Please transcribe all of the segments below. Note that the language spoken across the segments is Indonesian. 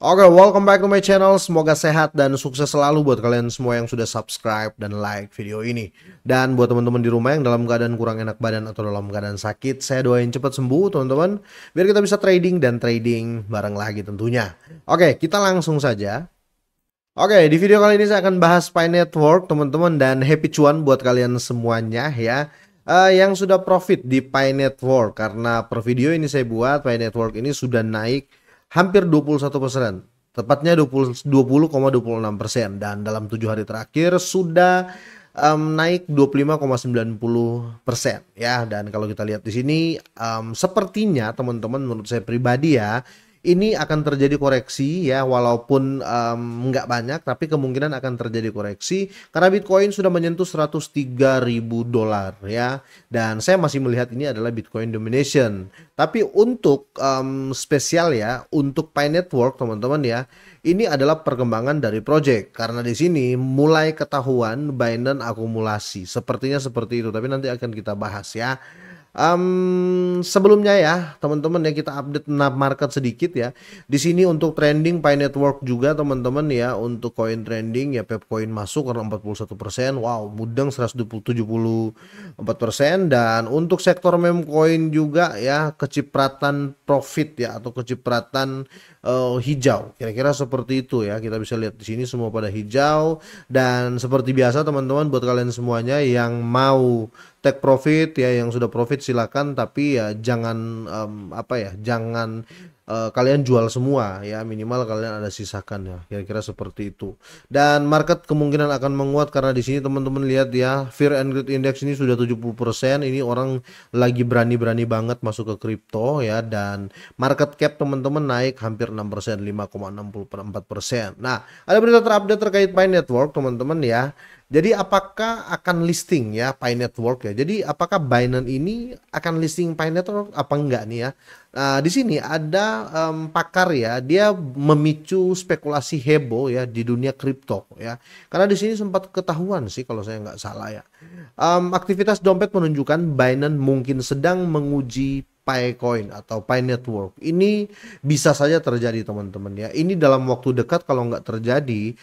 Oke, welcome back to my channel. Semoga sehat dan sukses selalu buat kalian semua yang sudah subscribe dan like video ini. Dan buat teman-teman di rumah yang dalam keadaan kurang enak badan atau dalam keadaan sakit, saya doain cepat sembuh teman-teman, biar kita bisa trading dan trading bareng lagi tentunya. Oke, kita langsung saja. Oke, di video kali ini saya akan bahas Pi Network teman-teman, dan happy cuan buat kalian semuanya ya. Yang sudah profit di Pi Network, karena per video ini saya buat Pi Network ini sudah naik hampir 21%, tepatnya 20,26%, dan dalam 7 hari terakhir sudah naik 25,90% ya. Dan kalau kita lihat di sini, sepertinya teman-teman, menurut saya pribadi ya, ini akan terjadi koreksi ya, walaupun nggak banyak, tapi kemungkinan akan terjadi koreksi karena Bitcoin sudah menyentuh 103.000 dolar ya. Dan saya masih melihat ini adalah Bitcoin domination. Tapi untuk spesial ya, untuk Pi Network teman-teman ya, ini adalah perkembangan dari project, karena di sini mulai ketahuan Binance akumulasi. Sepertinya seperti itu, tapi nanti akan kita bahas ya. Sebelumnya ya teman-teman ya, kita update market sedikit ya. Di sini untuk trending Pi Network juga teman-teman ya, untuk koin trending ya, Pepcoin masuk karena 41%, wow, Mudeng 174%. Dan untuk sektor meme coin juga ya, kecipratan profit ya, atau kecipratan hijau, kira-kira seperti itu ya. Kita bisa lihat di sini semua pada hijau. Dan seperti biasa teman-teman, buat kalian semuanya yang mau take profit ya, yang sudah profit silakan, tapi ya jangan jangan kalian jual semua ya, minimal kalian ada sisakan ya, kira-kira seperti itu. Dan market kemungkinan akan menguat karena di sini teman-teman lihat ya, Fear and Greed Index ini sudah 70%. Ini orang lagi berani-berani banget masuk ke kripto ya. Dan market cap teman-teman naik hampir 6%, 5,64%. Nah, ada berita terupdate terkait Pi Network teman-teman ya. Jadi apakah akan listing ya Pi Network ya? Jadi apakah Binance ini akan listing Pi Network apa enggak nih ya? Nah, di sini ada pakar ya, dia memicu spekulasi heboh ya di dunia kripto ya. Karena di sini sempat ketahuan sih kalau saya nggak salah ya. Aktivitas dompet menunjukkan Binance mungkin sedang menguji Picoin atau Pi Network. Ini bisa saja terjadi teman-teman ya. Ini dalam waktu dekat, kalau nggak terjadi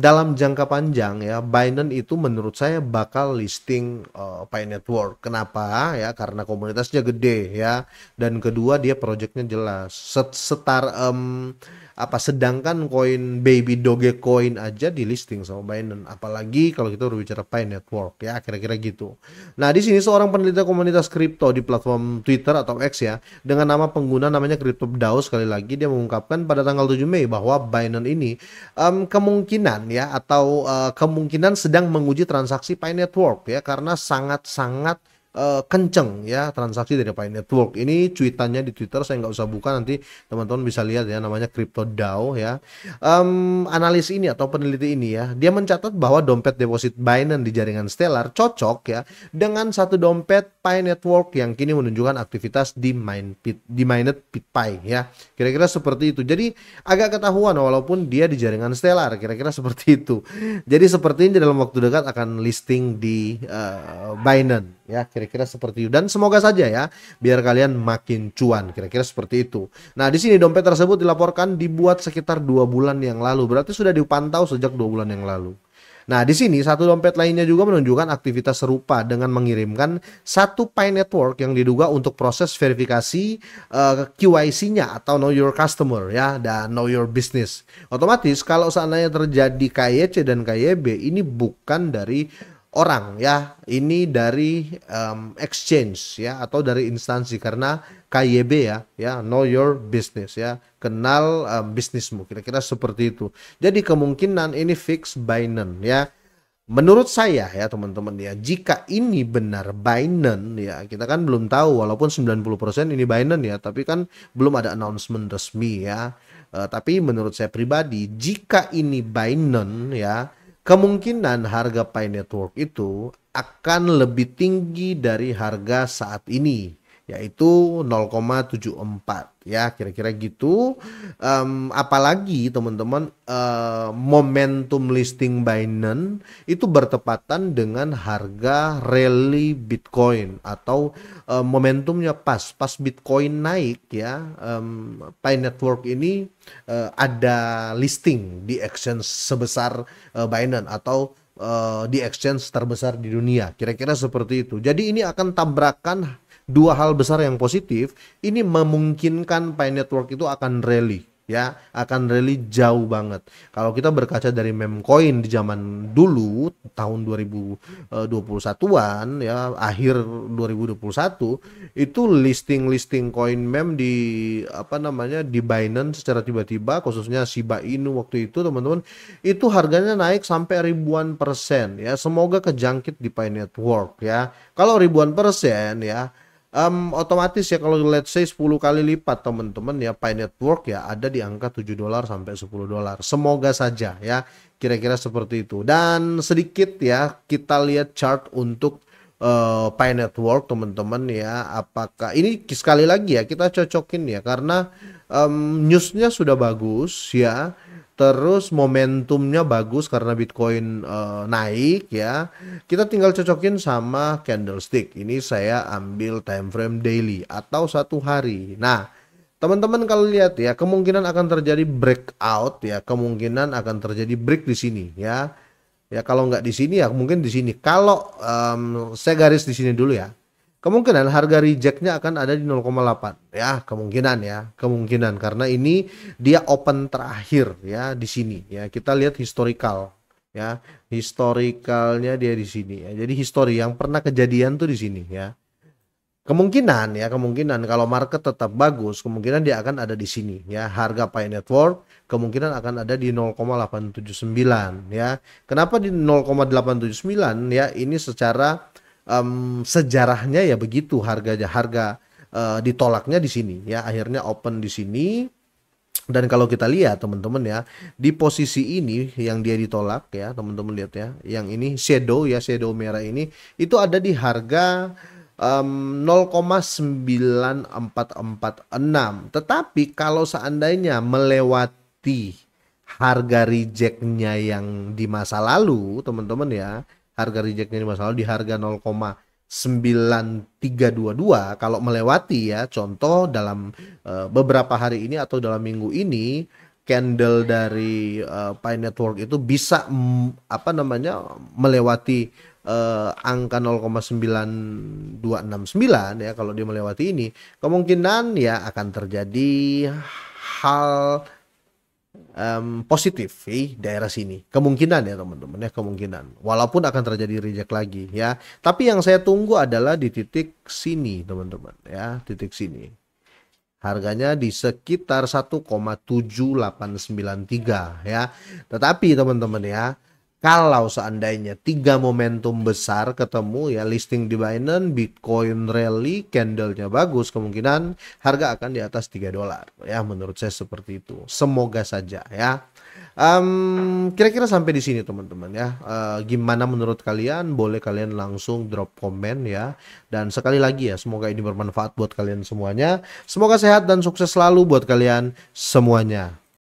dalam jangka panjang ya, Binance itu menurut saya bakal listing Pi Network. Kenapa ya? Karena komunitasnya gede ya, dan kedua dia projectnya jelas. Sedangkan koin Baby Dogecoin aja di listing sama Binance, apalagi kalau kita berbicara Pi Network ya, kira-kira gitu. Nah, di sini seorang peneliti komunitas kripto di platform Twitter atau X ya, dengan nama pengguna namanya CryptoDAO, sekali lagi dia mengungkapkan pada tanggal 7 Mei bahwa Binance ini kemungkinan ya, atau kemungkinan sedang menguji transaksi Pi Network ya, karena sangat-sangat kenceng ya transaksi dari Pi Network. Ini cuitannya di Twitter, saya nggak usah buka, nanti teman-teman bisa lihat ya, namanya CryptoDAO ya. Analis ini atau peneliti ini ya, dia mencatat bahwa dompet deposit Binance di jaringan Stellar cocok ya dengan satu dompet Pi Network yang kini menunjukkan aktivitas di Mainnet Pi ya. Kira-kira seperti itu. Jadi agak ketahuan walaupun dia di jaringan Stellar, kira-kira seperti itu. Jadi sepertinya dalam waktu dekat akan listing di Binance ya, kira-kira seperti itu. Dan semoga saja ya, biar kalian makin cuan, kira-kira seperti itu. Nah, di sini dompet tersebut dilaporkan dibuat sekitar 2 bulan yang lalu, berarti sudah dipantau sejak 2 bulan yang lalu. Nah, di sini satu dompet lainnya juga menunjukkan aktivitas serupa dengan mengirimkan satu Pi Network yang diduga untuk proses verifikasi QIC-nya atau Know Your Customer ya, dan Know Your Business. Otomatis kalau seandainya terjadi KYC dan KYB, ini bukan dari orang ya, ini dari exchange ya, atau dari instansi, karena KYB ya, know your business ya, kenal bisnismu, kira-kira seperti itu. Jadi kemungkinan ini fix Binance ya. Menurut saya ya teman-teman ya, jika ini benar Binance ya, kita kan belum tahu, walaupun 90% ini Binance ya, tapi kan belum ada announcement resmi ya. Tapi menurut saya pribadi, jika ini Binance ya, kemungkinan harga Pi Network itu akan lebih tinggi dari harga saat ini. yaitu 0,74 ya, kira-kira gitu. Apalagi teman-teman, momentum listing Binance itu bertepatan dengan harga rally Bitcoin atau momentumnya pas Bitcoin naik ya. Pi Network ini ada listing di exchange sebesar Binance atau di exchange terbesar di dunia, kira-kira seperti itu. Jadi ini akan tabrakan dua hal besar yang positif. Ini memungkinkan Pi Network itu akan rally ya, akan rally jauh banget. Kalau kita berkaca dari meme coin di zaman dulu tahun 2021-an ya, akhir 2021, itu listing coin meme di apa namanya di Binance secara tiba-tiba, khususnya Shiba Inu waktu itu teman-teman, itu harganya naik sampai ribuan persen ya. Semoga kejangkit di Pi Network ya. Kalau ribuan persen ya, otomatis ya, kalau let's say 10 kali lipat teman-teman ya, Pi Network ya ada di angka $7 sampai $10. Semoga saja ya, kira-kira seperti itu. Dan sedikit ya kita lihat chart untuk Pi Network teman-teman ya. Apakah ini, sekali lagi ya kita cocokin ya, karena newsnya sudah bagus ya, terus momentumnya bagus karena Bitcoin naik ya. Kita tinggal cocokin sama candlestick. Ini saya ambil time frame daily atau 1 hari. Nah, teman-teman kalau lihat ya, kemungkinan akan terjadi breakout ya, kemungkinan akan terjadi break di sini ya. Ya kalau nggak di sini ya mungkin di sini. Kalau saya garis di sini dulu ya. Kemungkinan harga rejectnya akan ada di 0,8 ya, kemungkinan karena ini dia open terakhir ya di sini ya. Kita lihat historical ya, historicalnya dia di sini ya. Jadi histori yang pernah kejadian tuh di sini ya. Kemungkinan kalau market tetap bagus, kemungkinan dia akan ada di sini ya. Harga Pi Network kemungkinan akan ada di 0,879 ya. Kenapa di 0,879 ya? Ini secara sejarahnya ya begitu, harga ditolaknya di sini ya, akhirnya open di sini. Dan kalau kita lihat teman-teman ya, di posisi ini yang dia ditolak ya, teman-teman lihat ya, yang ini shadow ya, shadow merah ini itu ada di harga 0,9446. Tetapi kalau seandainya melewati harga rejectnya yang di masa lalu teman-teman ya, harga rejectnya di masa lalu di harga 0,9322, kalau melewati ya, contoh dalam beberapa hari ini atau dalam minggu ini, candle dari Pi Network itu bisa apa namanya melewati angka 0,9269 ya. Kalau dia melewati ini, kemungkinan ya akan terjadi hal positif daerah sini, kemungkinan ya teman-teman ya, kemungkinan, walaupun akan terjadi reject lagi ya. Tapi yang saya tunggu adalah di titik sini teman-teman ya, titik sini harganya di sekitar 1,7893 ya. Tetapi teman-teman ya, kalau seandainya 3 momentum besar ketemu ya, listing di Binance, Bitcoin rally, candlenya bagus, kemungkinan harga akan di atas $3 ya, menurut saya seperti itu. Semoga saja ya. Kira-kira sampai di sini teman-teman ya. Gimana menurut kalian? Boleh kalian langsung drop komen ya. Dan sekali lagi ya, semoga ini bermanfaat buat kalian semuanya. Semoga sehat dan sukses selalu buat kalian semuanya.